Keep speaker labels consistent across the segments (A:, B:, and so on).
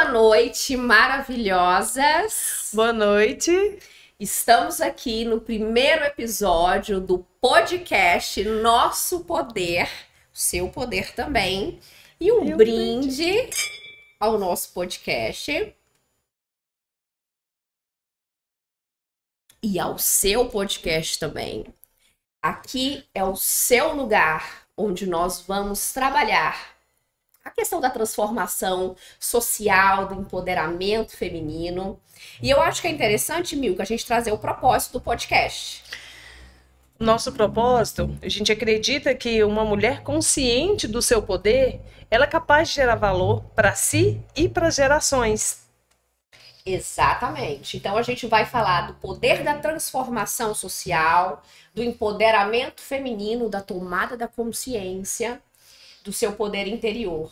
A: noite, maravilhosas!
B: Boa noite!
A: Estamos aqui no primeiro episódio do podcast Nosso Poder, Seu Poder também, e um brinde ao nosso podcast e ao seu podcast também. Aqui é o seu lugar onde nós vamos trabalhar a questão da transformação social, do empoderamento feminino. E eu acho que é interessante, Milka, a gente trazer o propósito do podcast.
B: Nosso propósito, a gente acredita que uma mulher consciente do seu poder, ela é capaz de gerar valor para si e para as gerações.
A: Exatamente. Então a gente vai falar do poder da transformação social, do empoderamento feminino, da tomada da consciência, do seu poder interior.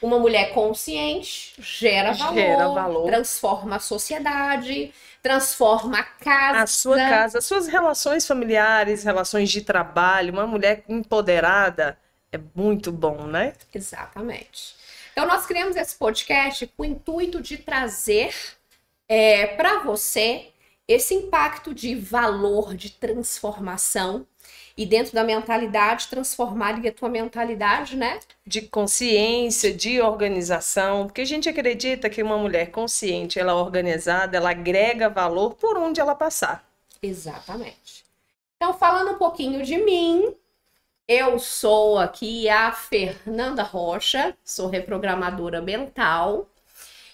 A: Uma mulher consciente gera valor, transforma a sociedade, transforma a casa.
B: A sua casa, as suas relações familiares, relações de trabalho. Uma mulher empoderada é muito bom, né?
A: Exatamente. Então nós criamos esse podcast com o intuito de trazer para você esse impacto de valor, de transformação. E dentro da mentalidade, transformar a tua mentalidade, né?
B: De consciência, de organização. Porque a gente acredita que uma mulher consciente, ela é organizada, ela agrega valor por onde ela passar.
A: Exatamente. Então, falando um pouquinho de mim, eu sou aqui a Fernanda Rocha, sou reprogramadora mental.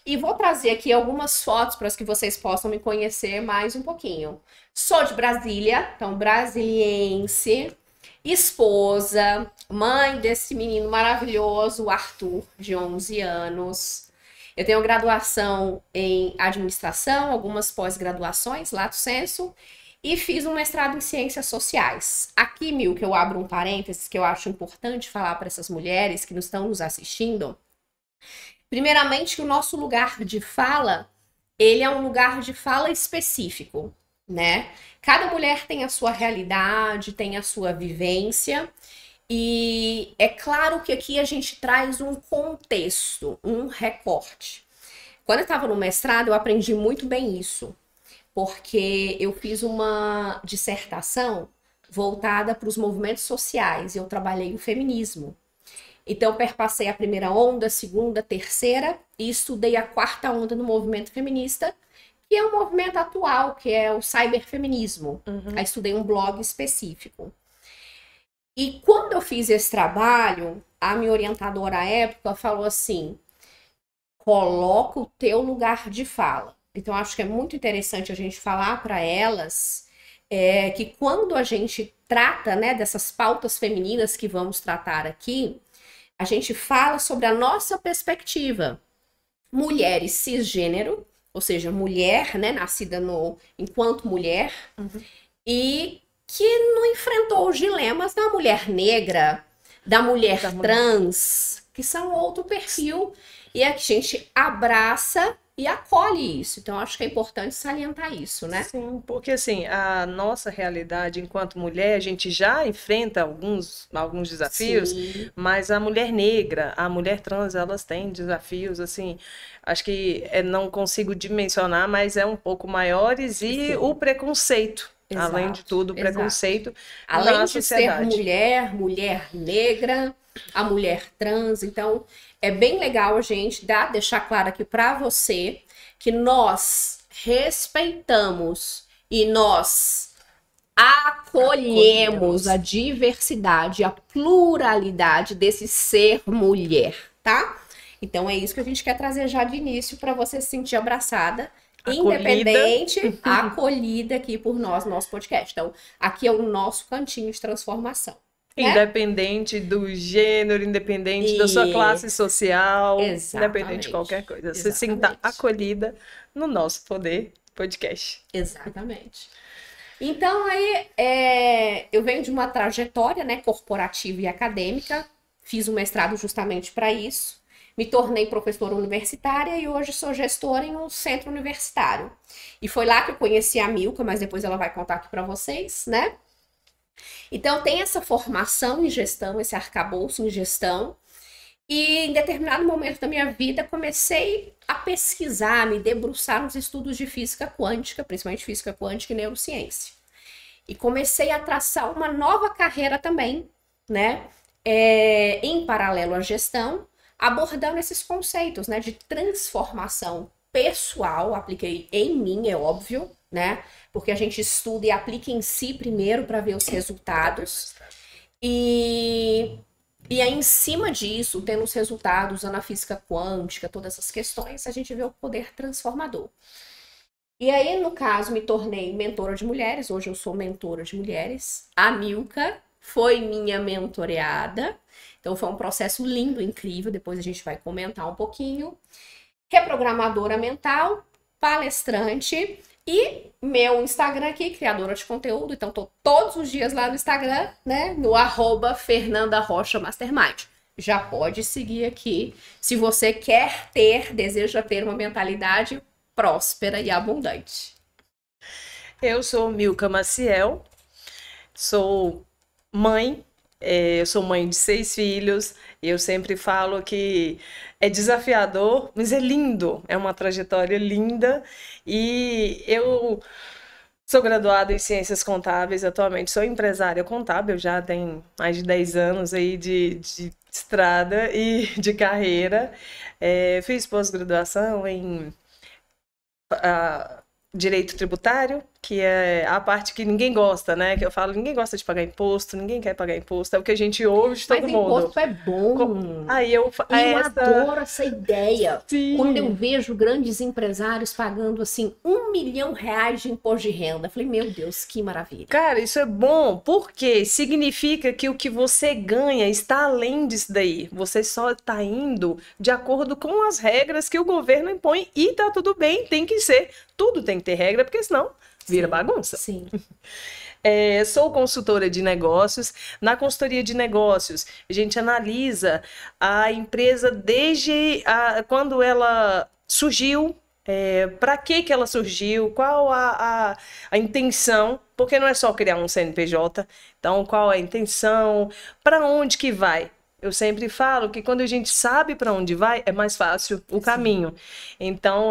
A: E vou trazer aqui algumas fotos para que vocês possam me conhecer mais um pouquinho. Sou de Brasília, então brasiliense, esposa, mãe desse menino maravilhoso, o Arthur, de 11 anos. Eu tenho graduação em administração, algumas pós-graduações, lato sensu, e fiz um mestrado em ciências sociais. Aqui, Milka, eu abro um parênteses que eu acho importante falar para essas mulheres que estão nos assistindo. Primeiramente, que o nosso lugar de fala, ele é um lugar de fala específico, né? Cada mulher tem a sua realidade, tem a sua vivência, e é claro que aqui a gente traz um contexto, um recorte. Quando eu estava no mestrado, eu aprendi muito bem isso, porque eu fiz uma dissertação voltada para os movimentos sociais, e eu trabalhei o feminismo. Então, eu perpassei a primeira onda, a segunda, a terceira, e estudei a quarta onda no movimento feminista, que é um movimento atual, que é o cyberfeminismo. Aí estudei um blog específico. E quando eu fiz esse trabalho, a minha orientadora à época falou assim, coloca o teu lugar de fala. Então, acho que é muito interessante a gente falar para elas que quando a gente trata, né, dessas pautas femininas que vamos tratar aqui, a gente fala sobre a nossa perspectiva. Mulheres cisgênero, ou seja, mulher, né, nascida enquanto mulher, e que não enfrentou os dilemas da mulher negra, da mulher trans, que são outro perfil, e a gente abraça e acolhe isso. Então, acho que é importante salientar isso, né?
B: Sim, porque assim, a nossa realidade enquanto mulher, a gente já enfrenta alguns desafios, sim, mas a mulher negra, a mulher trans, elas têm desafios, assim, acho que não consigo dimensionar, mas é um pouco maiores, e sim, o preconceito. Exato, além de tudo, o preconceito
A: além de ser mulher negra, a mulher trans. Então, é bem legal a gente deixar claro aqui para você que nós respeitamos e nós acolhemos a diversidade, a pluralidade desse ser mulher, tá? Então, é isso que a gente quer trazer já de início para você se sentir abraçada, independente, acolhida aqui por nós, nosso podcast. Então, aqui é o nosso cantinho de transformação.
B: Independente do gênero, independente da sua classe social, independente de qualquer coisa. Você se sinta acolhida no Nosso Poder Podcast.
A: Exatamente. Então, aí, eu venho de uma trajetória, né, corporativa e acadêmica, fiz um mestrado justamente para isso, me tornei professora universitária e hoje sou gestora em um centro universitário. E foi lá que eu conheci a Milka, mas depois ela vai contar aqui para vocês, né? Então, tem essa formação em gestão, esse arcabouço em gestão, E em determinado momento da minha vida, comecei a pesquisar, me debruçar nos estudos de física quântica, principalmente física quântica e neurociência. E comecei a traçar uma nova carreira também, né? Em paralelo à gestão, abordando esses conceitos, né? De transformação pessoal, apliquei em mim, é óbvio, né? Porque a gente estuda e aplica em si primeiro para ver os resultados. E aí, em cima disso, tendo os resultados, usando a física quântica, todas essas questões, a gente vê o poder transformador. E aí, no caso, me tornei mentora de mulheres. Hoje eu sou mentora de mulheres. A Milka foi minha mentoreada. Então, foi um processo lindo, incrível. Depois a gente vai comentar um pouquinho. Reprogramadora mental, palestrante. E meu Instagram aqui, criadora de conteúdo. Então, tô todos os dias lá no Instagram, né? No @FernandaRochaMastermind. Já pode seguir aqui. Se você deseja ter uma mentalidade próspera e abundante.
B: Eu sou Milka Maciel, sou mãe, eu sou mãe de 6 filhos. Eu sempre falo que é desafiador, mas é lindo, é uma trajetória linda. E eu sou graduada em Ciências Contábeis, atualmente sou empresária contábil, já tenho mais de 10 anos aí de estrada e de carreira. Fiz pós-graduação em direito tributário, que é a parte que ninguém gosta, né? Que eu falo, ninguém gosta de pagar imposto, ninguém quer pagar imposto, é o que a gente ouve de todo mundo.
A: Mas imposto é bom.
B: Aí eu
A: adoro essa ideia.
B: Sim.
A: Quando eu vejo grandes empresários pagando, assim, R$1 milhão de imposto de renda, eu falei, meu Deus, que maravilha.
B: Cara, isso é bom, porque significa que o que você ganha está além disso daí. Você só está indo de acordo com as regras que o governo impõe e tá tudo bem, tem que ser. Tudo tem que ter regra, porque senão vira bagunça.
A: Sim.
B: Sou consultora de negócios. Na consultoria de negócios, a gente analisa a empresa desde quando ela surgiu, para que ela surgiu, qual a intenção, porque não é só criar um CNPJ, então qual a intenção, para onde que vai. Eu sempre falo que quando a gente sabe para onde vai, é mais fácil o caminho. Então,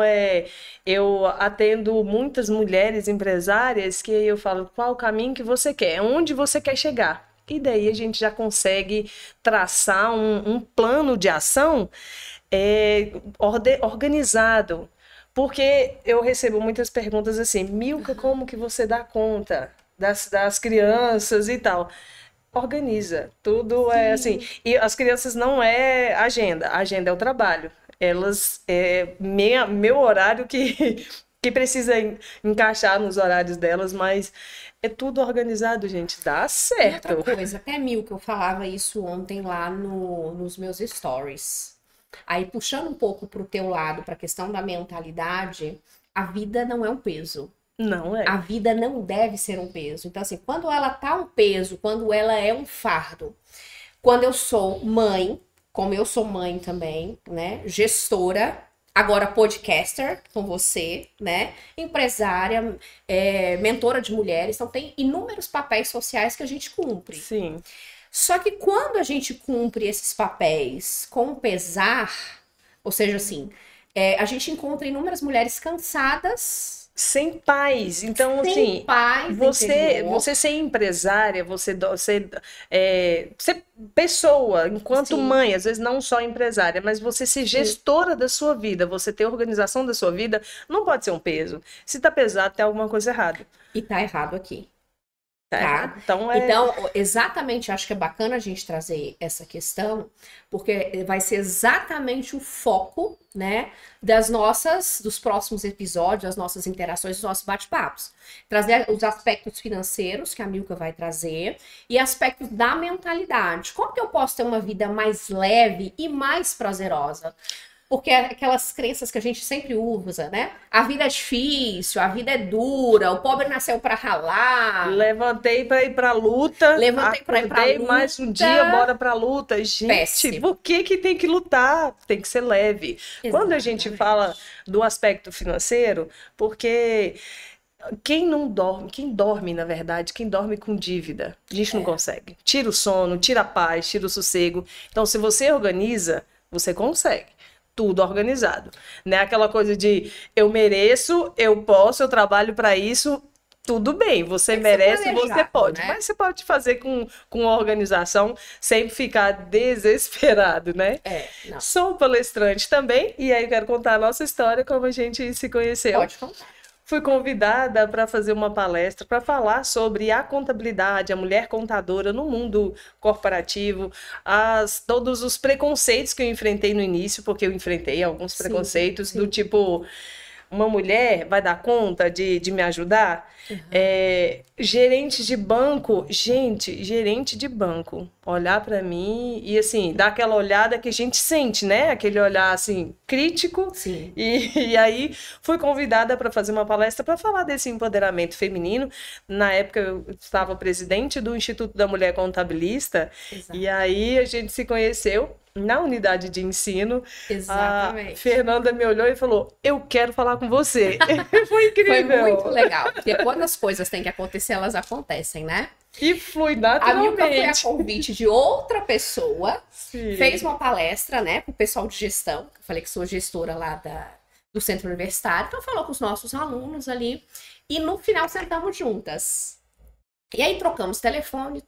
B: eu atendo muitas mulheres empresárias que eu falo, qual o caminho que você quer, onde você quer chegar. E daí a gente já consegue traçar um plano de ação organizado. Porque eu recebo muitas perguntas assim, Milka, como que você dá conta das crianças e tal? Organiza, tudo é assim. E as crianças não é agenda, a agenda é o trabalho. Elas meu horário que precisa encaixar nos horários delas, mas é tudo organizado, gente, dá certo.
A: E outra coisa, até Milka, eu falava isso ontem lá nos meus stories. Aí puxando um pouco pro teu lado, para a questão da mentalidade, a vida não é um peso.
B: Não é.
A: A vida não deve ser um peso. Então, assim, quando ela tá um peso, quando ela é um fardo, quando eu sou mãe, como eu sou mãe também, né? Gestora, agora podcaster com você, né? Empresária, mentora de mulheres. Então, tem inúmeros papéis sociais que a gente cumpre.
B: Sim.
A: Só que quando a gente cumpre esses papéis com pesar, ou seja, assim, a gente encontra inúmeras mulheres cansadas,
B: sem paz. Então,
A: sem
B: assim,
A: paz,
B: você ser empresária, você ser pessoa, enquanto mãe, às vezes não só empresária, mas você ser gestora da sua vida, você ter organização da sua vida, não pode ser um peso. Se tá pesado, tem alguma coisa errada.
A: E tá errado aqui.
B: Tá?
A: Então, exatamente, acho que é bacana a gente trazer essa questão, porque vai ser exatamente o foco, né, dos próximos episódios, das nossas interações, dos nossos bate-papos. Trazer os aspectos financeiros, que a Milka vai trazer, e aspectos da mentalidade. Como que eu posso ter uma vida mais leve e mais prazerosa? Porque é aquelas crenças que a gente sempre usa, né? A vida é difícil, a vida é dura, o pobre nasceu para ralar.
B: Levantei para ir para luta.
A: Levantei para ir para luta.
B: Mais um dia, bora para luta. Gente,
A: péssimo.
B: Por que tem que lutar? Tem que ser leve. Exatamente. Quando a gente fala do aspecto financeiro, porque quem dorme, na verdade, quem dorme com dívida, a gente não consegue. Tira o sono, tira a paz, tira o sossego. Então, se você organiza, Você consegue. Tudo organizado. Não é aquela coisa de eu mereço, eu posso, eu trabalho para isso. Tudo bem, você merece, você pode.
A: Né?
B: Mas você pode fazer com organização sem ficar desesperado, né?
A: Não.
B: Sou palestrante também, e aí quero contar a nossa história, como a gente se conheceu.
A: Pode contar.
B: Fui convidada para fazer uma palestra para falar sobre a contabilidade, a mulher contadora no mundo corporativo, todos os preconceitos que eu enfrentei no início, porque eu enfrentei alguns preconceitos do tipo, uma mulher vai dar conta de me ajudar? Gerente de banco, gerente de banco, olhar para mim e assim, dar aquela olhada que a gente sente, né? Aquele olhar assim, crítico.
A: Sim.
B: E aí fui convidada para fazer uma palestra para falar desse empoderamento feminino. Na época eu estava presidente do Instituto da Mulher Contabilista. Exato. E aí a gente se conheceu na unidade de ensino.
A: Exatamente.
B: A Fernanda me olhou e falou, eu quero falar com você. Foi incrível.
A: Foi muito legal, porque quando as coisas têm que acontecer, elas acontecem, né?
B: E flui naturalmente.
A: A Milka foi a convite de outra pessoa, fez uma palestra, né, pro pessoal de gestão, eu falei que sou gestora lá do centro universitário, então falou com os nossos alunos ali, e no final sentamos juntas. E aí trocamos telefone,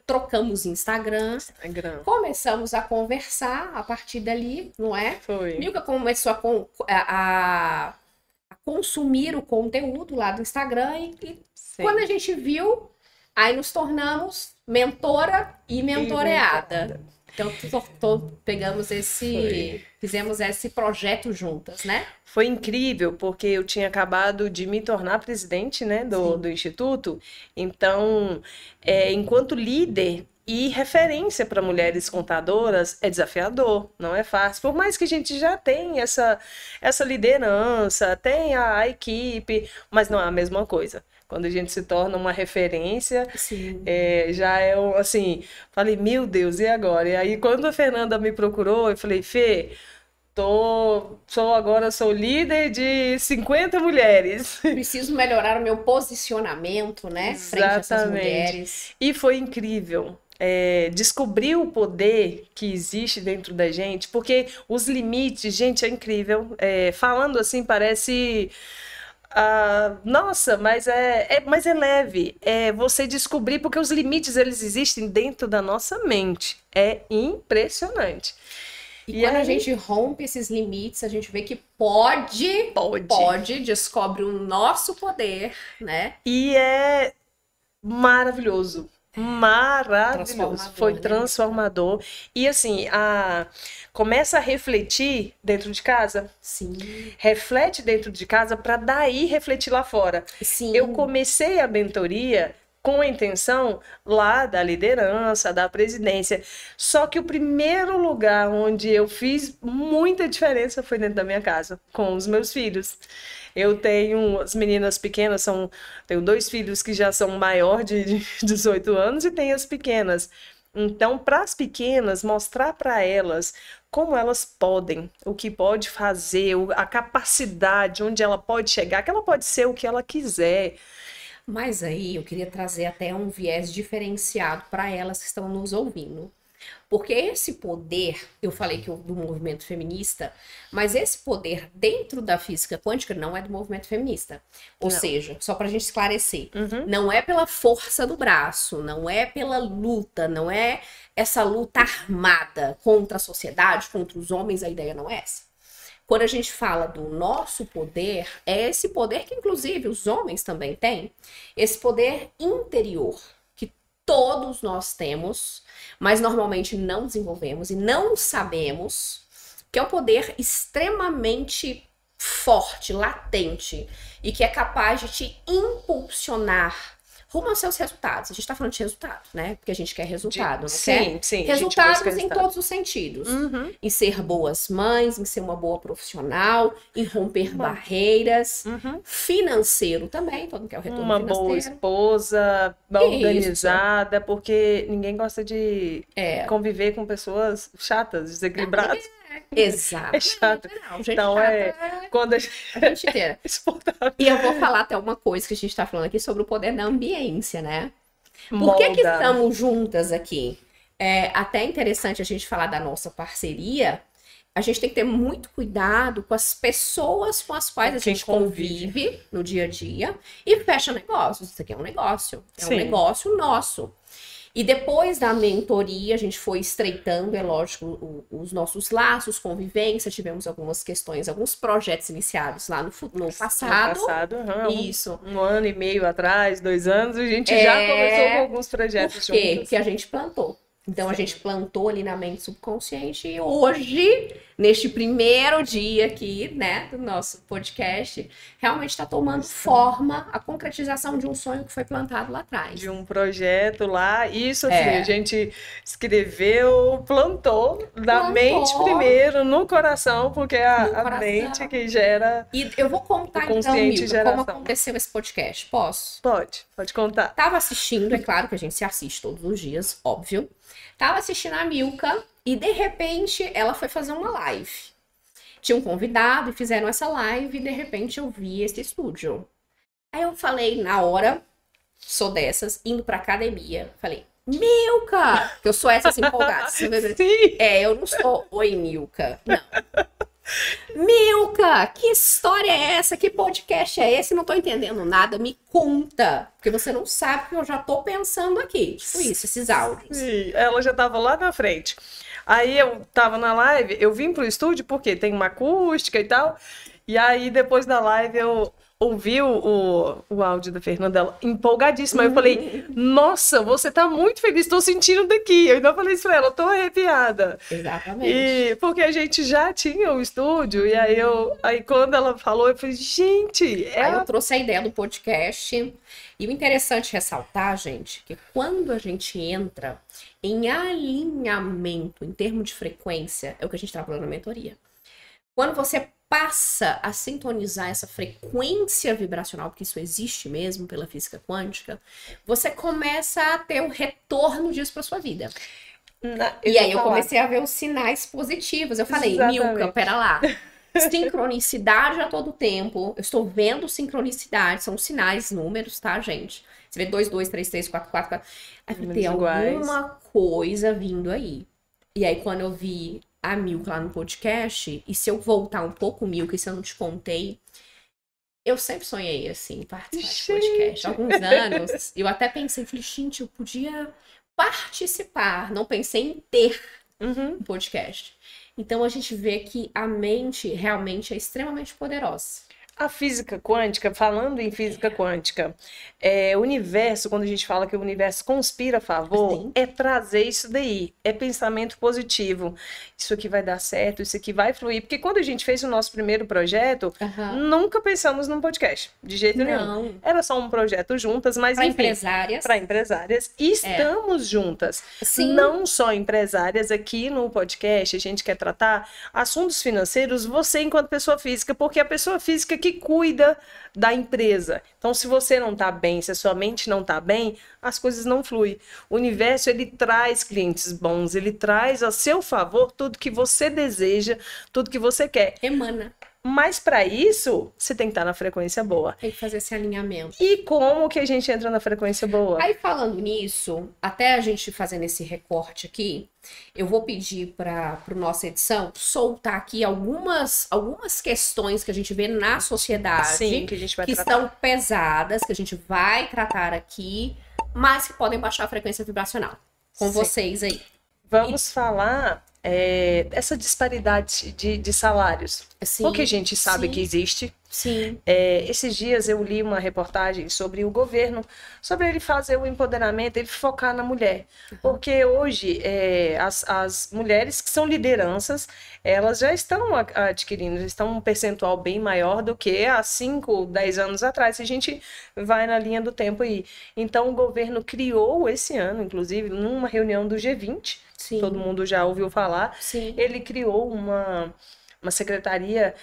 A: trocamos Instagram, começamos a conversar a partir dali, não é?
B: Foi.
A: Milka começou a consumir o conteúdo lá do Instagram e quando a gente viu, aí nos tornamos mentora e mentoreada. Então, fizemos esse projeto juntas, né?
B: Foi incrível, porque eu tinha acabado de me tornar presidente, né, do Instituto. Então, enquanto líder e referência para mulheres contadoras, é desafiador, não é fácil. Por mais que a gente já tenha essa liderança, tenha a equipe, mas não é a mesma coisa. Quando a gente se torna uma referência, já é assim, falei, meu Deus, e agora? E aí, quando a Fernanda me procurou, eu falei, Fê, sou líder de 50 mulheres.
A: Preciso melhorar o meu posicionamento, né? Frente a essas mulheres.
B: E foi incrível. Descobrir o poder que existe dentro da gente, porque os limites, gente, é incrível. Falando assim, parece... nossa, mas é leve. Você descobrir, porque os limites, eles existem dentro da nossa mente. É impressionante.
A: E quando a gente rompe esses limites, a gente vê que pode, descobre o nosso poder, né?
B: E é maravilhoso. Maravilhoso. Foi transformador. E assim, começa a refletir dentro de casa.
A: Sim.
B: Reflete dentro de casa para daí refletir lá fora.
A: Sim.
B: Eu comecei a mentoria com a intenção lá da liderança, da presidência. Só que o primeiro lugar onde eu fiz muita diferença foi dentro da minha casa, com os meus filhos. Eu tenho as meninas pequenas, tenho 2 filhos que já são maior de 18 anos e tenho as pequenas. Então, para as pequenas, mostrar para elas como elas podem, o que pode fazer, a capacidade, onde ela pode chegar, que ela pode ser o que ela quiser.
A: Mas aí eu queria trazer até um viés diferenciado para elas que estão nos ouvindo. Porque esse poder, eu falei que do movimento feminista, mas esse poder dentro da física quântica não é do movimento feminista. Ou seja, só para a gente esclarecer, não é pela força do braço, não é pela luta, não é essa luta armada contra a sociedade, contra os homens, a ideia não é essa. Quando a gente fala do nosso poder, é esse poder que inclusive os homens também têm, esse poder interior que todos nós temos, mas normalmente não desenvolvemos e não sabemos, que é um poder extremamente forte, latente, e que é capaz de te impulsionar rumo aos seus resultados. A gente tá falando de resultado, né? Porque a gente quer resultado, não quer? Sim. Resultados em todos os sentidos. Em ser boas mães, em ser uma boa profissional, em romper barreiras. Financeiro também, todo mundo quer o retorno financeiro. Uma boa
B: esposa, organizada, porque ninguém gosta de conviver com pessoas chatas, desequilibradas.
A: Exato.
B: É chato.
A: Não, gente
B: então quando a gente
A: inteira. E eu vou falar até uma coisa que a gente tá falando aqui sobre o poder da ambiência, né? Por que estamos juntas aqui? É até interessante a gente falar da nossa parceria. a gente tem que ter muito cuidado com as pessoas com as quais a gente convive no dia a dia e fecha negócios. Isso aqui é um negócio. É um negócio nosso. E depois da mentoria, a gente foi estreitando, é lógico, os nossos laços, convivência, tivemos algumas questões, alguns projetos iniciados lá no passado.
B: Isso. Um ano e meio atrás, 2 anos, a gente já começou com alguns projetos juntos. Por quê?
A: Porque a gente plantou. Então, a gente plantou ali na mente subconsciente e hoje, neste primeiro dia aqui, né, do nosso podcast, realmente está tomando forma a concretização de um sonho que foi plantado lá atrás.
B: De um projeto lá, isso assim, a gente escreveu, plantou na mente primeiro, no coração, porque a mente que gera.
A: E eu vou contar então, Milka, como aconteceu esse podcast. Posso?
B: Pode contar.
A: Tava assistindo, é claro que a gente se assiste todos os dias, óbvio. Tava assistindo a Milka e, de repente, ela foi fazer uma live. Tinha um convidado e fizeram essa live e, de repente, eu vi esse estúdio. Aí eu falei, na hora, sou dessas, indo pra academia, falei, Milka! Que eu sou essas empolgadas.
B: Sim.
A: Eu não sou, oi, Milka. Não. Milka, que história é essa? Que podcast é esse? Não tô entendendo nada, me conta. Porque você não sabe o que eu já tô pensando aqui. Tipo isso, esses áudios.
B: Sim, ela já tava lá na frente. Aí eu tava na live, eu vim pro estúdio porque tem uma acústica e tal. E aí depois da live eu ouvi o áudio da Fernanda empolgadíssima. Eu falei, nossa, você tá muito feliz, tô sentindo daqui. Eu ainda falei isso pra ela, tô arrepiada.
A: Exatamente.
B: E porque a gente já tinha o estúdio, e aí quando ela falou, eu falei, gente...
A: Aí eu trouxe a ideia do podcast. E o interessante ressaltar, gente, que quando a gente entra em alinhamento, em termos de frequência, é o que a gente trabalha na mentoria. Quando você passa a sintonizar essa frequência vibracional, porque isso existe mesmo pela física quântica, você começa a ter um retorno disso para sua vida. E aí eu comecei a ver os sinais positivos. Eu falei, Milka, pera lá. Sincronicidade a todo tempo. Eu estou vendo sincronicidade. São sinais, números, tá, gente? Você vê 2, 2, 3, 3, 4, 4, 4. Aí tem alguma coisa vindo aí. E aí quando eu vi a Milka lá no podcast, e se eu voltar um pouco, Milka, e se eu não te contei, eu sempre sonhei, assim, participar de podcast. Há alguns anos, eu até pensei, falei, gente, eu podia participar. Não pensei em ter um podcast. Então, a gente vê que a mente realmente é extremamente poderosa.
B: A física quântica, falando em física quântica, o universo, quando a gente fala que o universo conspira a favor, é trazer isso daí, é pensamento positivo. Isso aqui vai dar certo, isso aqui vai fluir. Porque quando a gente fez o nosso primeiro projeto, nunca pensamos num podcast, de jeito nenhum. Era só um projeto juntas, mas
A: para
B: enfim.
A: Empresárias.
B: Para empresárias. E estamos juntas.
A: Sim.
B: Não só empresárias, aqui no podcast, a gente quer tratar assuntos financeiros, você enquanto pessoa física, porque a pessoa física que cuida da empresa. Então, se você não está bem, se a sua mente não está bem, as coisas não fluem. O universo, ele traz clientes bons, ele traz a seu favor tudo que você deseja, tudo que você quer.
A: Emana.
B: Mas para isso, você tem que estar na frequência boa.
A: Tem que fazer esse alinhamento.
B: E como que a gente entra na frequência boa?
A: Aí, falando nisso, até a gente fazendo esse recorte aqui, eu vou pedir para a nossa edição soltar aqui algumas questões que a gente vê na sociedade.
B: Sim, que a gente vai
A: que
B: tratar.
A: Estão pesadas, que a gente vai tratar aqui, mas que podem baixar a frequência vibracional. Com vocês aí.
B: Vamos falar essa disparidade de salários.
A: Sim,
B: porque a gente sabe que existe.
A: Sim.
B: Esses dias eu li uma reportagem sobre o governo, sobre ele fazer o empoderamento, ele focar na mulher. Porque hoje as mulheres que são lideranças, elas já estão adquirindo, já estão um percentual bem maior do que há 5, 10 anos atrás, se a gente vai na linha do tempo aí. Então o governo criou esse ano, inclusive, numa reunião do G20,
A: Sim.
B: todo mundo já ouviu falar,
A: Sim.
B: ele criou uma uma secretaria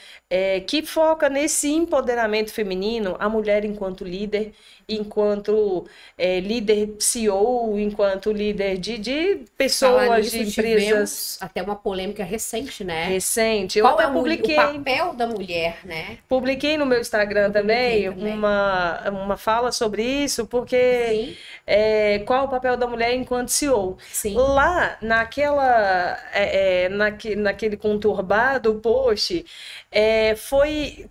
B: que foca nesse empoderamento feminino, a mulher enquanto líder, enquanto líder CEO, enquanto líder de pessoas, de empresas.
A: Tivemos até uma polêmica recente, né?
B: Recente.
A: Qual é o papel da mulher, né?
B: Publiquei no meu Instagram também uma fala sobre isso, porque qual o papel da mulher enquanto CEO?
A: Sim.
B: Lá, naquele conturbado post,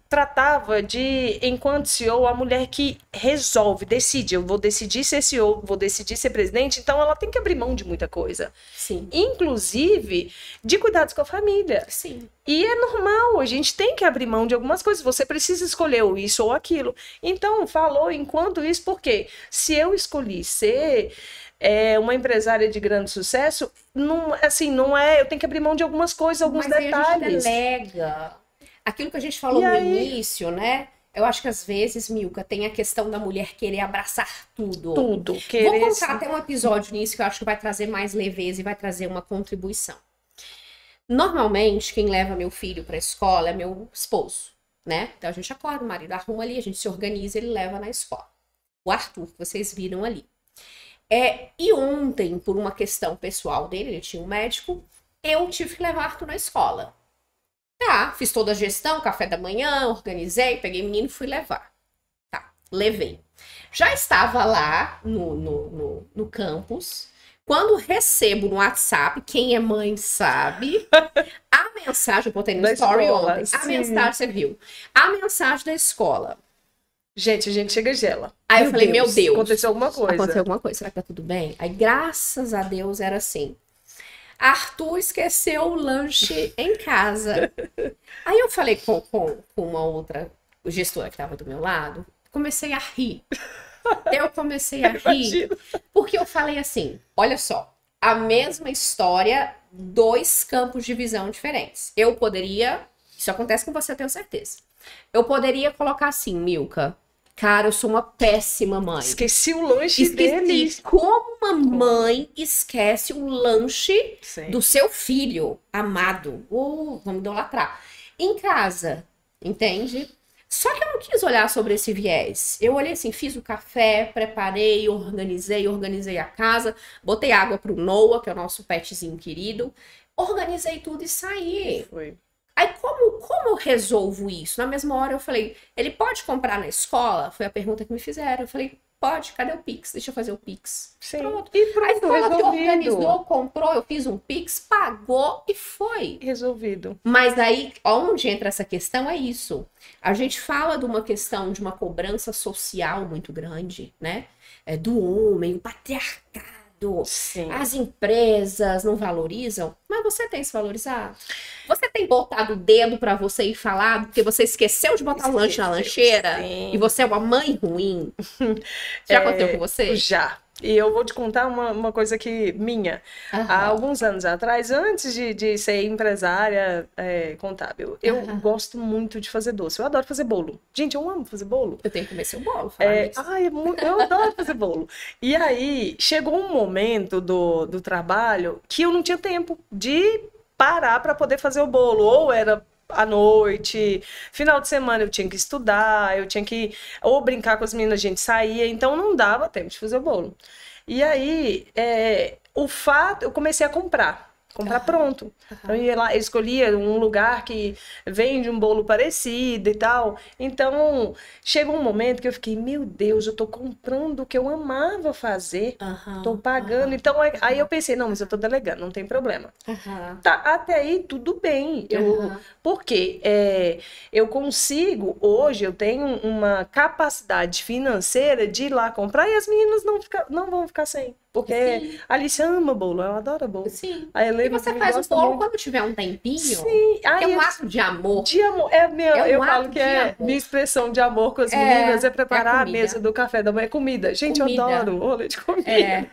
B: tratava de, enquanto CEO, a mulher que resolve, decide, eu vou decidir ser CEO, vou decidir ser presidente, então ela tem que abrir mão de muita coisa.
A: Sim.
B: Inclusive de cuidados com a família.
A: Sim.
B: E é normal, a gente tem que abrir mão de algumas coisas, você precisa escolher ou isso ou aquilo. Então, falou enquanto isso, porque se eu escolhi ser uma empresária de grande sucesso, não é, eu tenho que abrir mão de algumas coisas, alguns detalhes.
A: Aí a gente delega. Aquilo que a gente falou no início, né? Eu acho que às vezes, Milka, tem a questão da mulher querer abraçar tudo.
B: Tudo.
A: Vou colocar até um episódio nisso que eu acho que vai trazer mais leveza e vai trazer uma contribuição. Normalmente, quem leva meu filho para a escola é meu esposo, né? Então a gente acorda, o marido arruma ali, a gente se organiza, ele leva na escola. O Arthur, que vocês viram ali. E ontem, por uma questão pessoal dele, ele tinha um médico, eu tive que levar o Arthur na escola. Tá, fiz toda a gestão, café da manhã, organizei, peguei o menino e fui levar. Tá, levei. Já estava lá no campus, quando recebo no WhatsApp, quem é mãe sabe, a mensagem, eu botei no story ontem, a mensagem, você viu, a mensagem da escola.
B: Gente, a gente chega e gela.
A: Aí eu falei, meu Deus.
B: Aconteceu alguma coisa.
A: Aconteceu alguma coisa, será que tá tudo bem? Aí, graças a Deus, era assim. Arthur esqueceu o lanche em casa. Aí eu falei com uma outra gestora que estava do meu lado, comecei a rir. Eu comecei a rir, porque eu falei assim, olha só, a mesma história, 2 campos de visão diferentes. Eu poderia, isso acontece com você, eu tenho certeza. Eu poderia colocar assim, Milka, cara, eu sou uma péssima mãe.
B: Esqueci o lanche dele.
A: Como uma mãe esquece o lanche do seu filho amado. Vamos idolatrar. Em casa, entende? Só que eu não quis olhar sobre esse viés. Eu olhei assim, fiz o café, preparei, organizei a casa, botei água pro Noah, que é o nosso petzinho querido, organizei tudo e saí.
B: Foi.
A: Aí, como eu resolvo isso? Na mesma hora eu falei, ele pode comprar na escola? Foi a pergunta que me fizeram. Eu falei, pode, cadê o Pix? Deixa eu fazer o Pix.
B: Sim.
A: Pronto.
B: E pronto,
A: a escola
B: resolvido.
A: que organizou, comprou, eu fiz um Pix, pagou e foi.
B: Resolvido.
A: Mas aí, onde entra essa questão é isso. A gente fala de uma questão de uma cobrança social muito grande, né? Do homem, o patriarcado.
B: Sim.
A: As empresas não valorizam, mas você tem se valorizado. Você tem botado o dedo pra você e falado porque você esqueceu de botar o lanche na lancheira e você é uma mãe ruim. Já aconteceu com você?
B: Já. E eu vou te contar uma coisa minha. Há alguns anos atrás, antes de ser empresária contábil, eu gosto muito de fazer doce. Eu adoro fazer bolo. Gente, eu amo fazer bolo.
A: Eu tenho que comer seu bolo.
B: Eu adoro fazer bolo. E aí, chegou um momento do trabalho que eu não tinha tempo de parar para poder fazer o bolo. Ou era à noite, final de semana eu tinha que estudar, eu tinha que ou brincar com as meninas, a gente saía, então não dava tempo de fazer o bolo. E aí, eu comecei a comprar pronto. Então, eu ia lá, eu escolhia um lugar que vende um bolo parecido e tal. Então, chegou um momento que eu fiquei, meu Deus, eu tô comprando o que eu amava fazer, tô pagando. Então, aí eu pensei, não, mas eu tô delegando, não tem problema. Tá, até aí, tudo bem. Porque eu consigo, hoje, eu tenho uma capacidade financeira de ir lá comprar e as meninas não vão ficar sem. Porque a Alice ama bolo, ela adora bolo.
A: Sim.
B: E
A: você faz o bolo quando tiver um tempinho.
B: Sim.
A: É um ato de amor.
B: De amor. Eu falo que minha expressão de amor com as meninas é preparar a mesa do café da manhã. Comida. Gente, eu adoro rolê de comida.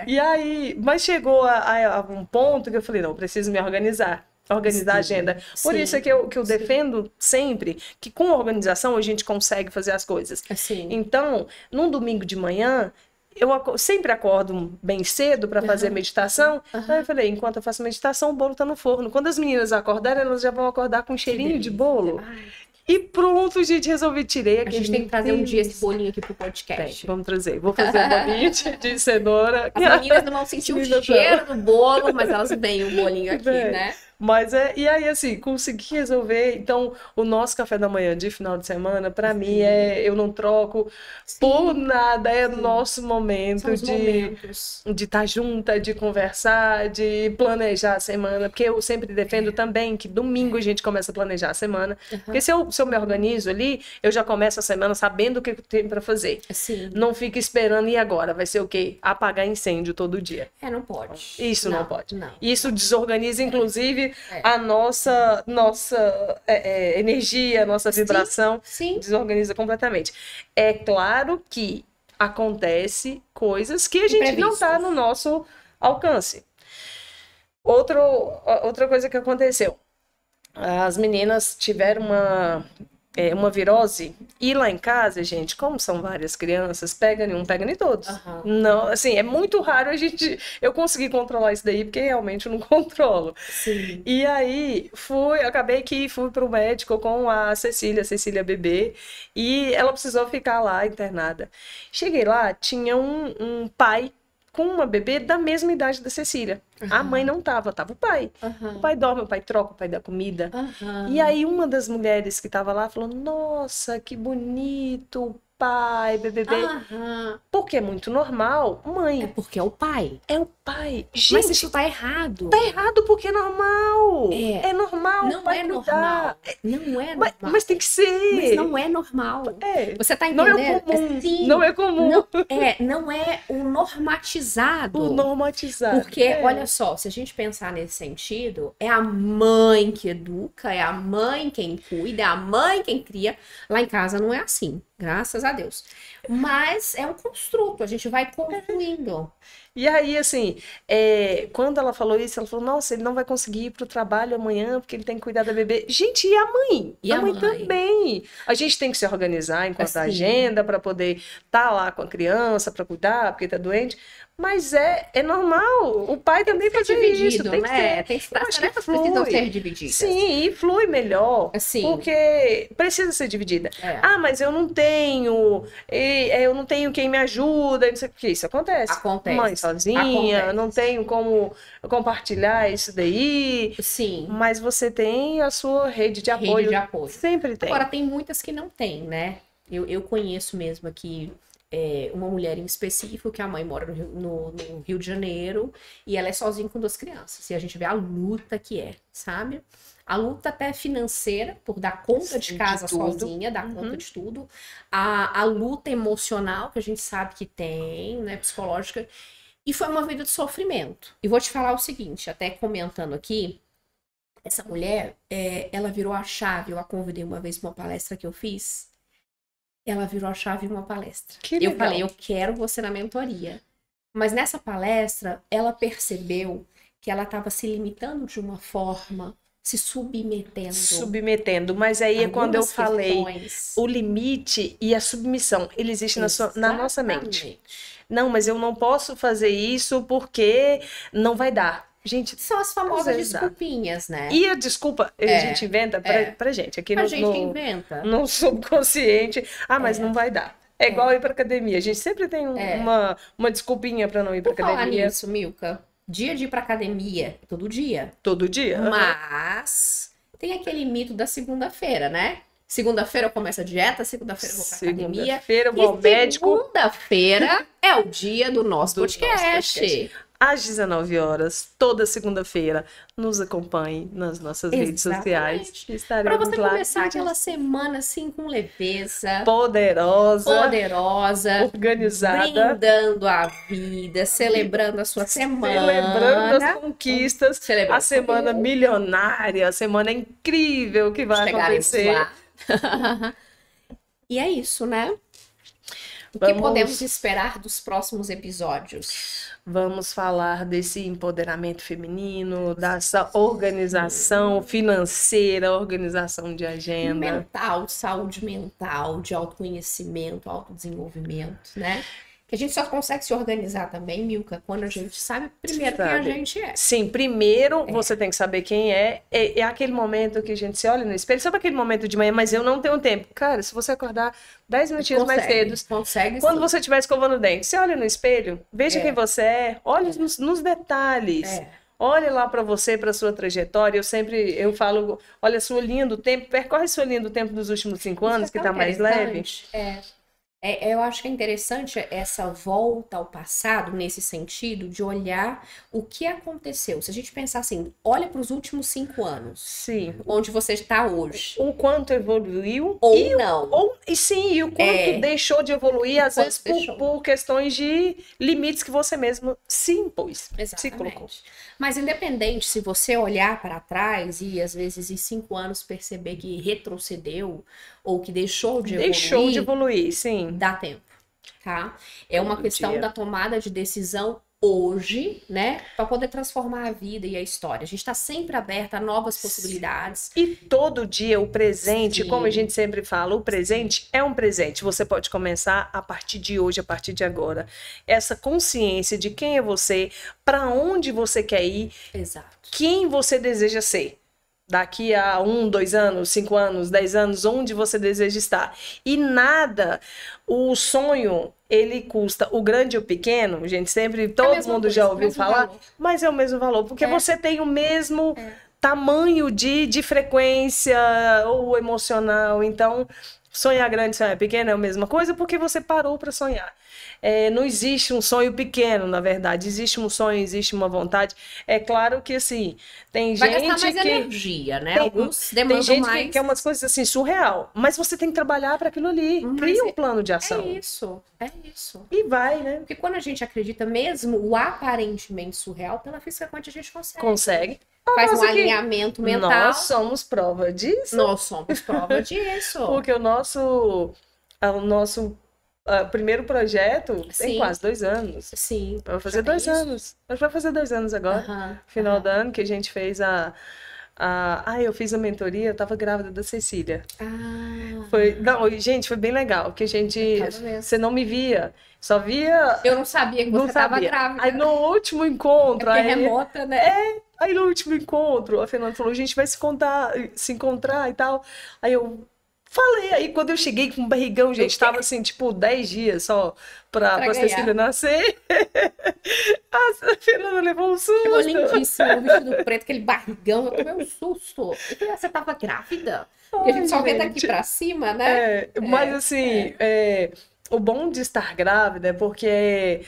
B: E aí, mas chegou a um ponto que eu falei, não, preciso me organizar a agenda. Por isso é que eu defendo sempre que com organização a gente consegue fazer as coisas. Então, num domingo de manhã, eu sempre acordo bem cedo para fazer meditação. Aí eu falei, enquanto eu faço meditação, o bolo tá no forno. Quando as meninas acordarem, elas já vão acordar com um cheirinho de bolo.
A: Ai.
B: E pronto, gente, resolvi, tirei
A: A
B: aquele.
A: gente tem que trazer um dia esse bolinho aqui pro podcast.
B: Vamos trazer. Vou fazer um bolinho de cenoura.
A: As meninas não vão sentir o cheiro do bolo, mas elas veem o bolinho aqui, né?
B: Mas e aí, assim, consegui resolver. Então, o nosso café da manhã de final de semana, para mim, eu não troco por nada. É o nosso momento de estar junta, de conversar, de planejar a semana. Porque eu sempre defendo também que domingo a gente começa a planejar a semana. Porque se eu me organizo ali, eu já começo a semana sabendo o que eu tenho para fazer. Não fica esperando, e agora? Vai ser o quê? Apagar incêndio todo dia.
A: Não pode.
B: Isso não pode.
A: Não.
B: Isso desorganiza, inclusive, a nossa energia, a nossa vibração.
A: Sim.
B: Desorganiza completamente. É claro que acontece coisas que a gente não está no nosso alcance. Outra coisa que aconteceu. As meninas tiveram uma virose, e lá em casa, gente, como são várias crianças, pega em um, pega em todos. Não, assim, é muito raro eu conseguir controlar isso daí, porque realmente eu não controlo.
A: Sim.
B: E aí, acabei que fui pro médico com a Cecília bebê, e ela precisou ficar lá internada. Cheguei lá, tinha um pai com uma bebê da mesma idade da Cecília. A mãe não tava o pai. O pai dorme, o pai troca, o pai dá comida. E aí uma das mulheres que tava lá falou, nossa, que bonito, pai, bebê. Porque é muito normal, mãe.
A: É porque é o pai.
B: É o pai. Gente,
A: mas isso tá errado.
B: Tá errado porque é normal. É normal.
A: Não é normal. Não é normal.
B: Mas tem que ser.
A: Mas não é normal. Você tá entendendo?
B: Não é comum. Não é comum.
A: Não é o normatizado.
B: O normatizado.
A: Porque, olha só, se a gente pensar nesse sentido, é a mãe que educa, é a mãe quem cuida, é a mãe quem cria. Lá em casa não é assim, graças a Deus. Mas é um construto, a gente vai construindo.
B: E aí, assim, quando ela falou isso, ela falou, nossa, ele não vai conseguir ir pro trabalho amanhã, porque ele tem que cuidar da bebê. Gente, e a mãe?
A: E a mãe
B: também. A gente tem que se organizar enquanto a agenda para poder estar lá com a criança, para cuidar, porque tá doente. Mas é normal. O pai também faz isso. Tem que ser.
A: Tem que as tarefas precisam ser divididas.
B: Sim, e flui melhor. Porque precisa ser dividida. Mas eu não tenho quem me ajuda, não sei o que. Isso acontece. Mãe sozinha, não tenho como compartilhar isso daí.
A: Sim.
B: Mas você tem a sua rede de apoio. Sempre tem.
A: Agora, tem muitas que não tem, né? Eu conheço mesmo aqui uma mulher em específico, que a mãe mora no Rio de Janeiro, e ela é sozinha com 2 crianças. E a gente vê a luta que é, sabe? A luta até financeira, por dar conta de casa sozinha, dar conta de tudo. A luta emocional, que a gente sabe que tem, né? Psicológica. E foi uma vida de sofrimento. E vou te falar o seguinte, até comentando aqui, essa mulher, ela virou a chave. Eu a convidei uma vez para uma palestra que eu fiz. Ela virou a chave em uma palestra. Eu falei, eu quero você na mentoria. Mas nessa palestra, ela percebeu que ela estava se limitando de uma forma, se submetendo.
B: Mas aí é quando eu falei, o limite e a submissão, ele existe na nossa mente. Não, mas eu não posso fazer isso porque não vai dar. Gente,
A: são as famosas desculpinhas, né?
B: E a desculpa a gente inventa pra gente. Aqui
A: a gente inventa.
B: No subconsciente. Mas não vai dar. É igual ir pra academia. A gente sempre tem uma desculpinha pra não ir pra academia.
A: Falar nisso, Milka. Dia de ir pra academia. Todo dia.
B: Todo dia.
A: Mas tem aquele mito da segunda-feira, né? Segunda-feira eu começo a dieta, segunda-feira eu vou pra academia.
B: Segunda-feira eu vou ao médico.
A: Segunda-feira é o dia do nosso podcast.
B: Às 19 horas, toda segunda-feira, nos acompanhe nas nossas redes sociais.
A: Para você começar aquela semana assim com leveza,
B: poderosa,
A: organizada, brindando a vida, celebrando a sua semana,
B: celebrando as conquistas, a semana milionária, a semana incrível que vai acontecer.
A: Lá. E é isso, né? O que podemos esperar dos próximos episódios?
B: Vamos falar desse empoderamento feminino, dessa organização financeira, organização de agenda.
A: Mental, saúde mental, de autoconhecimento, autodesenvolvimento, né? Que a gente só consegue se organizar também, Milka, quando a gente sabe primeiro quem a gente é.
B: Sim, primeiro você tem que saber quem é. É aquele momento que a gente se olha no espelho. Sabe aquele momento de manhã, mas eu não tenho tempo. Cara, se você acordar 10 minutinhos mais cedo, quando você estiver escovando o dente, você olha no espelho, veja quem você é, olha nos detalhes. Olhe lá para você, para sua trajetória. Eu falo, olha a sua linha do tempo, percorre a sua linha do tempo dos últimos 5 anos, que está mais leve.
A: Eu acho que é interessante essa volta ao passado, nesse sentido, de olhar o que aconteceu. Se a gente pensar assim, olha para os últimos 5 anos.
B: Sim.
A: Onde você está hoje.
B: O quanto evoluiu.
A: Ou não.
B: E o quanto deixou de evoluir, às vezes, por questões de limites que você mesmo se impôs.
A: Exatamente.
B: Se colocou.
A: Mas independente, se você olhar para trás e, às vezes, em 5 anos perceber que retrocedeu ou que deixou de evoluir.
B: Deixou de evoluir, sim.
A: Dá tempo, tá? É uma questão da tomada de decisão hoje, né? Para poder transformar a vida e a história. A gente está sempre aberta a novas possibilidades.
B: E todo dia o presente, como a gente sempre fala, o presente é um presente. Você pode começar a partir de hoje, a partir de agora. Essa consciência de quem é você, para onde você quer ir, quem você deseja ser. Daqui a 1, 2 anos, 5 anos, 10 anos, onde você deseja estar. E nada, o sonho, ele custa, o grande e o pequeno, gente, sempre, todo mundo já ouviu falar, mas é o mesmo valor, porque você tem o mesmo tamanho de frequência ou emocional, então sonhar grande, sonhar pequeno é a mesma coisa, porque você parou para sonhar. Não existe um sonho pequeno, na verdade. Existe um sonho, existe uma vontade. É claro que, assim, tem
A: vai
B: gente
A: gastar mais
B: que...
A: energia, né? Alguns demandam
B: tem gente
A: mais.
B: que quer umas coisas, assim, surreal. Mas você tem que trabalhar para aquilo ali. Cria um plano de ação.
A: É isso.
B: E vai, né?
A: Porque quando a gente acredita mesmo, o aparentemente surreal, pela física quântica a gente consegue.
B: Consegue.
A: Faz um alinhamento mental.
B: Nós somos prova disso.
A: Nós somos prova disso.
B: Porque o nosso primeiro projeto tem quase 2 anos.
A: Sim.
B: Vai fazer 2 anos. Acho que vai fazer 2 anos agora. Final do ano que a gente fez eu fiz a mentoria, eu tava grávida da Cecília. Gente, foi bem legal, porque você não me via, só via...
A: Eu não sabia que você tava grávida.
B: Aí no último encontro...
A: remota, né?
B: Aí no último encontro, a Fernanda falou, a gente vai se encontrar e tal. Aí eu... Falei, aí quando eu cheguei com um barrigão, gente, tava assim, tipo, 10 dias só pra Cecília nascer. A Fernanda levou um susto.
A: Ficou lindíssimo, o vestido preto, aquele barrigão, eu tomei um susto. Eu falei, você tava grávida? Porque a gente só vê daqui pra cima, né?
B: Mas assim, o bom de estar grávida é porque...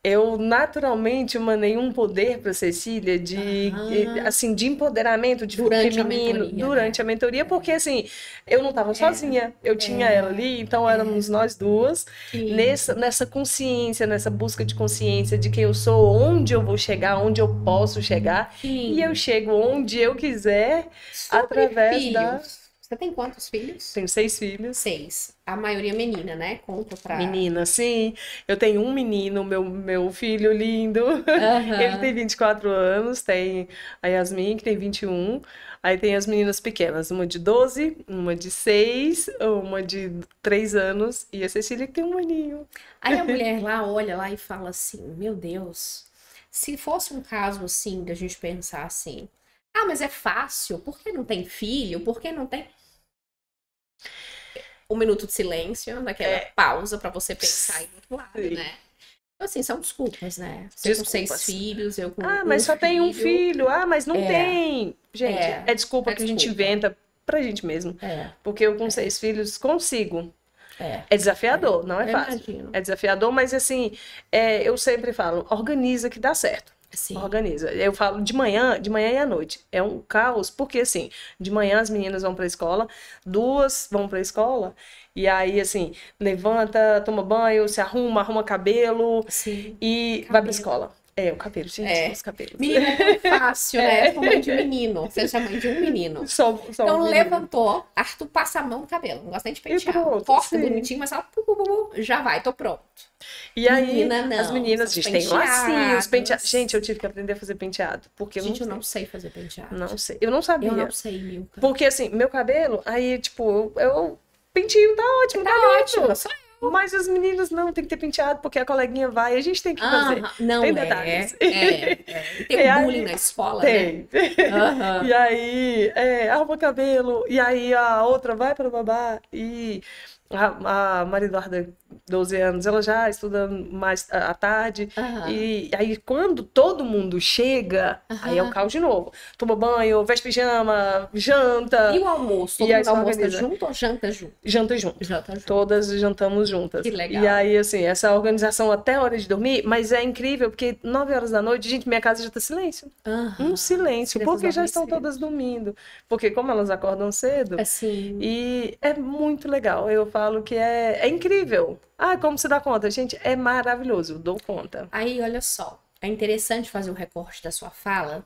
B: Eu naturalmente emanei um poder para Cecília de empoderamento de feminino durante a mentoria, porque assim, eu não estava sozinha, eu tinha ela ali, então éramos nós duas nessa consciência, nessa busca de consciência de quem eu sou, onde eu vou chegar, onde eu posso chegar, e eu chego onde eu quiser através da...
A: Você tem quantos filhos?
B: Tenho 6 filhos.
A: 6. A maioria menina, né? Conta pra...
B: Menina, sim. Eu tenho um menino, meu filho lindo. Ele tem 24 anos. Tem a Yasmin, que tem 21. Aí tem as meninas pequenas. Uma de 12, uma de 6, uma de 3 anos. E a Cecília, que tem um aninho.
A: Aí a mulher lá olha lá e fala assim, meu Deus, se fosse um caso assim, da gente pensar assim... mas é fácil, por que não tem filho? Por que não tem... Um minuto de silêncio, naquela pausa pra você pensar em outro lado, né? Então, assim, são desculpas, né? Você com 6 filhos, eu com
B: mas só tem um filho. Mas não tem. Gente, é desculpa que a gente inventa pra gente mesmo. Porque eu com 6 filhos consigo. É desafiador, não é fácil. Imagino. É desafiador, mas assim, eu sempre falo, organiza que dá certo. Sim. Organiza. Eu falo de manhã e à noite. É um caos, porque assim, de manhã as meninas vão pra escola, 2 vão pra escola, e aí assim, levanta, toma banho, se arruma cabelo e vai pra escola. O cabelo, gente, os cabelos.
A: Menina, é tão fácil, né? Eu sou mãe de menino. Você é mãe de um menino. Então, levantou, Arthur passa a mão no cabelo. Não gosta nem de pentear. Corta bonitinho, mas ela já vai, tô pronto.
B: E aí, as meninas, a gente tem lacinhos, penteados. Gente, eu tive que aprender a fazer penteado. Porque
A: eu não sei fazer penteado.
B: Não sei. Eu não sabia.
A: Eu não sei, Milka.
B: Porque assim, meu cabelo, aí, tipo, eu pentio, tá ótimo,
A: tá ótimo. Só
B: Mas os meninos não, tem que ter penteado, porque a coleguinha vai, a gente tem que fazer.
A: Não,
B: tem detalhes.
A: Tem um bullying na escola,
B: tem.
A: né?
B: E aí, arruma cabelo, e aí a outra vai para babá, e a Maria Eduarda, 12 anos, ela já estuda mais à tarde, e aí quando todo mundo chega, aí é o caos de novo. Toma banho, veste pijama, janta.
A: E o almoço? Todo mundo almoça junto ou janta junto?
B: Janta junto.
A: Janta junto.
B: Todas jantamos juntas.
A: Que legal.
B: E aí, assim, essa organização até a hora de dormir, mas é incrível, porque 9 horas da noite, gente, minha casa já tá silêncio. Um silêncio, porque já estão todas dormindo. Porque como elas acordam cedo,
A: assim.
B: E é muito legal. Eu falo que é incrível. Como você dá conta? Gente, é maravilhoso, dou conta.
A: Aí, olha só, é interessante fazer o recorte da sua fala,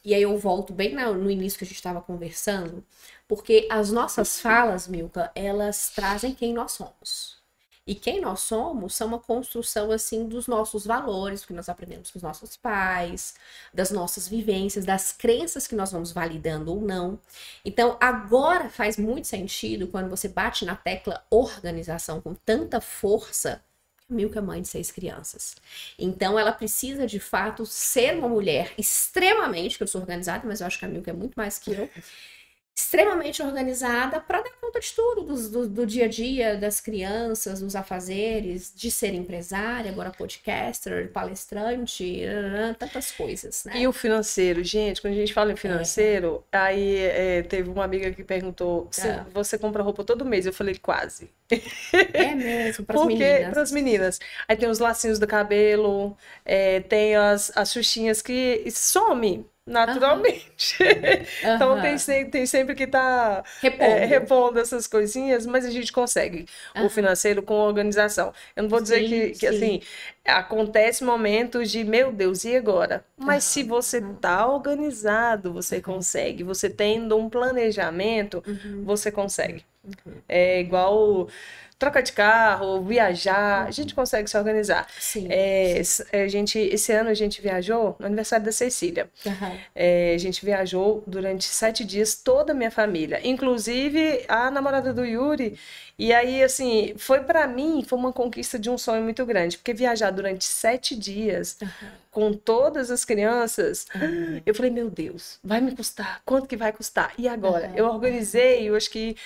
A: e aí eu volto bem no início que a gente estava conversando, porque as nossas falas, Milka, elas trazem quem nós somos. E quem nós somos são uma construção, assim, dos nossos valores, que nós aprendemos com os nossos pais, das nossas vivências, das crenças que nós vamos validando ou não. Então, agora faz muito sentido quando você bate na tecla organização com tanta força. A Milka é mãe de 6 crianças. Então, ela precisa, de fato, ser uma mulher extremamente, que eu sou organizada, mas eu acho que a Milka é muito mais que eu, extremamente organizada para dar conta de tudo, do dia a dia, das crianças, dos afazeres, de ser empresária, agora podcaster, palestrante, tantas coisas, né?
B: E o financeiro, gente, quando a gente fala em financeiro, aí teve uma amiga que perguntou, você compra roupa todo mês? Eu falei, quase.
A: É mesmo, para as meninas.
B: Para as meninas. Aí tem os lacinhos do cabelo, tem as xuxinhas que some naturalmente. Então tem sempre que estar repondo essas coisinhas, mas a gente consegue o financeiro com organização. Eu não vou dizer que assim, acontece momentos de, meu Deus, e agora? Mas se você tá organizado, você consegue. Você tendo um planejamento, você consegue. É igual troca de carro, viajar, a gente consegue se organizar. Esse ano a gente viajou no aniversário da Cecília. A gente viajou durante 7 dias, toda a minha família, inclusive a namorada do Yuri. E aí, assim, para mim, foi uma conquista de um sonho muito grande, porque viajar durante 7 dias com todas as crianças, eu falei, meu Deus, vai me custar? Quanto que vai custar? E agora? Eu organizei, eu acho que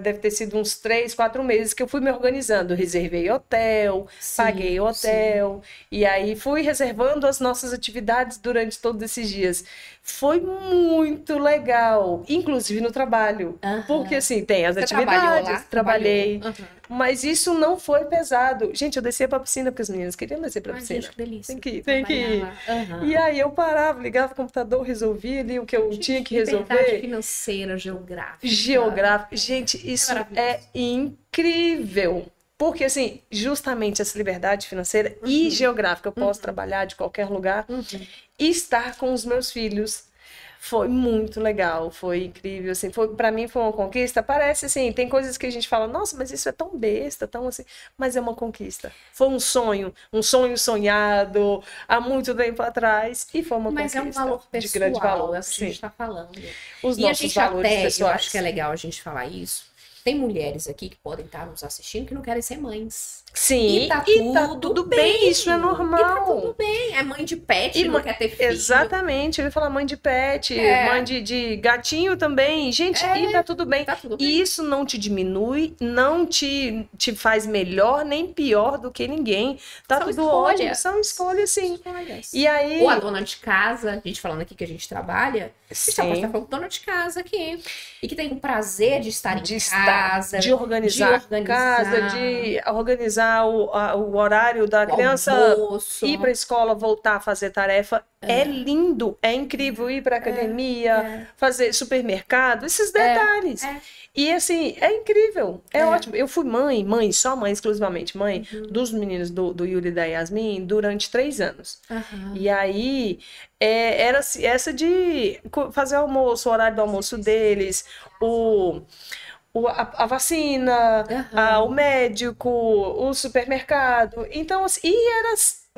B: deve ter sido uns 3, 4 meses que eu fui me organizando. Reservei hotel, paguei hotel, e aí fui reservando as nossas atividades durante todos esses dias. Foi muito legal, inclusive no trabalho. Porque assim, tem as atividades, trabalhei. Mas isso não foi pesado. Gente, eu descia pra piscina, porque as meninas queriam descer pra piscina.
A: Gente, que delícia.
B: Tem que ir. E aí eu parava, ligava o computador, resolvia ali o que eu tinha que resolver.
A: Liberdade financeira, geográfica.
B: Gente, isso é incrível. Porque, assim, justamente essa liberdade financeira e geográfica, eu posso trabalhar de qualquer lugar e estar com os meus filhos. Foi muito legal, foi incrível, assim, para mim foi uma conquista. Parece assim, tem coisas que a gente fala, nossa, mas isso é tão besta, tão assim, mas é uma conquista. Foi um sonho sonhado há muito tempo atrás e foi uma conquista.
A: Mas é um valor pessoal,
B: de grande valor,
A: é o que a gente está falando.
B: Os
A: e
B: nossos
A: a gente
B: valores pessoais.
A: Eu acho que é legal a gente falar isso. Tem mulheres aqui que podem estar nos assistindo que não querem ser mães.
B: Sim,
A: e tá
B: tudo bem, isso é normal.
A: E tá tudo bem, é mãe de pet, não quer ter filho.
B: Exatamente, eu ia falar mãe de pet, mãe de gatinho também. Gente, e tá tudo bem. E isso não te diminui, não te faz melhor nem pior do que ninguém. Tá tudo ótimo, são escolhas, sim. E aí...
A: Ou a dona de casa, a gente falando aqui que a gente trabalha, a gente tá falando com dona de casa aqui. E que tem o prazer de estar em casa,
B: de organizar a casa, de organizar o horário da criança, ir para a escola, voltar a fazer tarefa. É lindo, é incrível ir para academia, fazer supermercado, esses detalhes. E assim, é incrível, é ótimo. Eu fui só mãe, exclusivamente mãe, dos meninos do Yuri e da Yasmin durante 3 anos. E aí, era essa de fazer almoço, o horário do almoço deles, a vacina, o médico, o supermercado. Então, assim,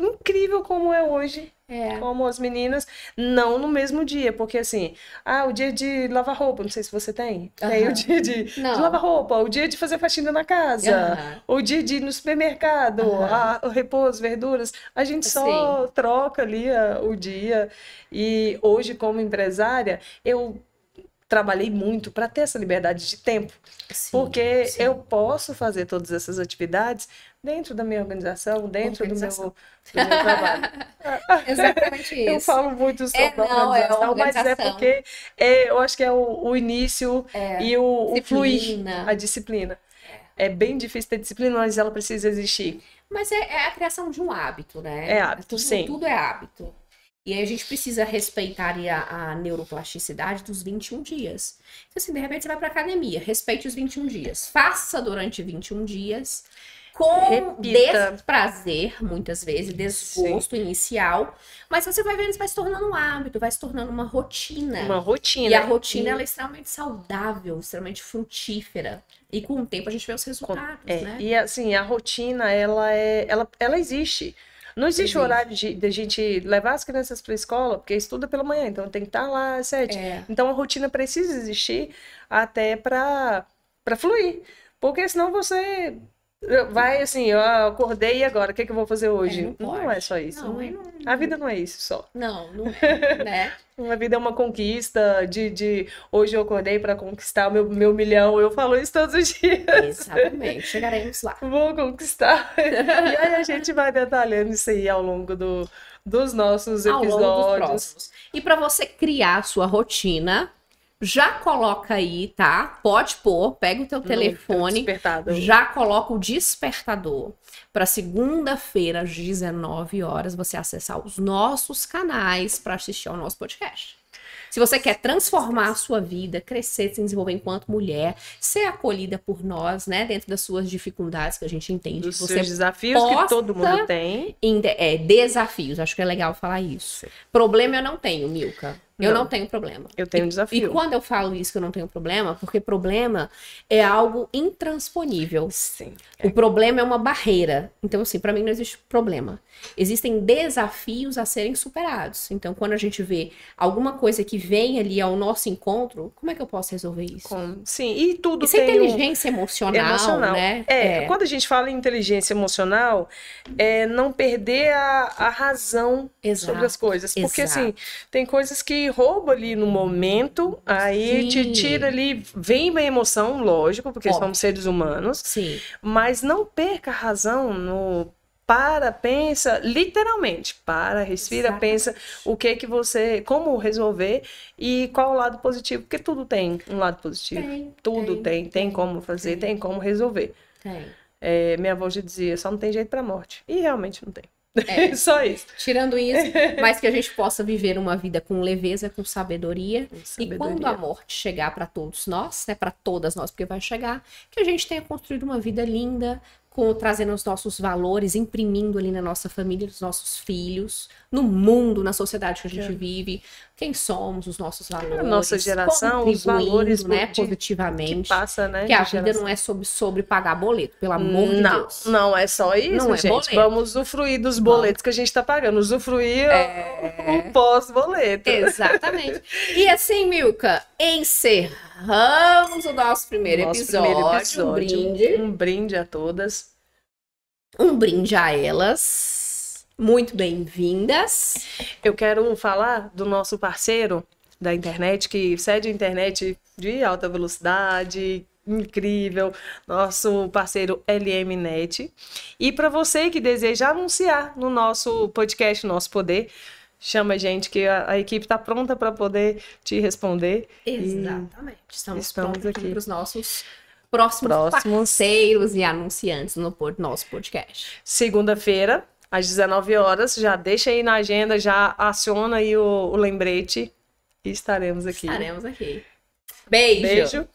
B: incrível como é hoje.
A: É.
B: Como as meninas, não no mesmo dia, porque assim, o dia de lavar roupa, não sei se você tem. Tem o dia de
A: Não.
B: lavar roupa, o dia de fazer faxina na casa, o dia de ir no supermercado, o repouso, verduras. A gente só troca ali o dia. E hoje, como empresária, eu trabalhei muito para ter essa liberdade de tempo, porque eu posso fazer todas essas atividades dentro da minha organização, dentro do meu trabalho.
A: Exatamente isso.
B: Eu falo muito sobre organização, mas é porque eu acho que é o início e o fluir, a disciplina. É bem difícil ter disciplina, mas ela precisa existir.
A: Mas é a criação de um hábito, né?
B: É hábito, sim.
A: Tudo é hábito. E aí a gente precisa respeitar a neuroplasticidade dos 21 dias. Então, assim, de repente você vai pra academia, respeite os 21 dias. Faça durante 21 dias com desprazer, muitas vezes, desgosto inicial. Mas você vai vendo, vai se tornando um hábito, vai se tornando uma rotina.
B: Uma rotina.
A: E a rotina, ela é extremamente saudável, extremamente frutífera. E com o tempo a gente vê os resultados, né?
B: E assim, a rotina, ela existe. Não existe horário de gente levar as crianças para a escola, porque estuda pela manhã, então tem que estar lá às 7. Então a rotina precisa existir até para fluir. Porque senão você vai assim, eu acordei e agora, o que eu vou fazer hoje? Não é só isso. A vida não é isso só.
A: Não é, né?
B: A vida é uma conquista de hoje eu acordei para conquistar o meu milhão. Eu falo isso todos os dias.
A: Exatamente, chegaremos lá.
B: Vou conquistar. E aí a gente vai detalhando isso aí ao longo dos nossos episódios.
A: Ao longo dos próximos. E para você criar a sua rotina, já coloca aí, tá? Pode pôr, pega o teu telefone, já coloca o despertador para segunda-feira às 19 horas você acessar os nossos canais para assistir ao nosso podcast. Se você quer transformar a sua vida, crescer, se desenvolver enquanto mulher, ser acolhida por nós, né, dentro das suas dificuldades que a gente entende,
B: dos seus desafios que todo mundo tem.
A: Desafios, acho que é legal falar isso. Problema eu não tenho, Milka. Eu não tenho problema.
B: Eu tenho desafio.
A: E quando eu falo isso que eu não tenho problema, porque problema é algo intransponível.
B: Sim.
A: O problema é uma barreira. Então, assim, pra mim não existe problema. Existem desafios a serem superados. Então, quando a gente vê alguma coisa que vem ali ao nosso encontro, como é que eu posso resolver isso?
B: Sim, e tudo
A: isso tem inteligência emocional, né?
B: Quando a gente fala em inteligência emocional, é não perder a razão sobre as coisas. Porque, assim, tem coisas que rouba ali no momento, aí te tira ali, vem a emoção, lógico, porque somos seres humanos, mas não perca a razão pensa, literalmente, respira, pensa o que você, como resolver e qual o lado positivo, porque tudo tem um lado positivo, tem como fazer, tem como resolver. Minha avó já dizia, só não tem jeito pra morte, e realmente não tem. Só isso.
A: Tirando isso, mas que a gente possa viver uma vida com leveza, com sabedoria. E quando a morte chegar para todos nós, né, para todas nós, porque vai chegar, que a gente tenha construído uma vida linda, trazendo os nossos valores, imprimindo ali na nossa família, nos nossos filhos, no mundo, na sociedade que a gente vive, quem somos, os nossos valores,
B: a nossa geração, os valores,
A: né, positivamente,
B: que passa, né,
A: que a vida não é sobre pagar boleto, pelo amor de Deus.
B: Não é só isso, não gente. Boleto. Vamos usufruir dos boletos que a gente está pagando, usufruir o pós-boleto.
A: Exatamente. E assim, Milka, encerramos o nosso primeiro episódio.
B: Um brinde a todas.
A: Um brinde a elas. Muito bem-vindas.
B: Eu quero falar do nosso parceiro da internet, que cede a internet de alta velocidade, incrível, nosso parceiro LMNet. E para você que deseja anunciar no nosso podcast, Nosso Poder, chama a gente que a equipe está pronta para poder te responder.
A: Exatamente. Estamos prontos aqui para os nossos próximos parceiros e anunciantes no nosso podcast.
B: Segunda-feira, às 19 horas, já deixa aí na agenda, já aciona aí o lembrete e estaremos aqui.
A: Beijo!
B: Beijo!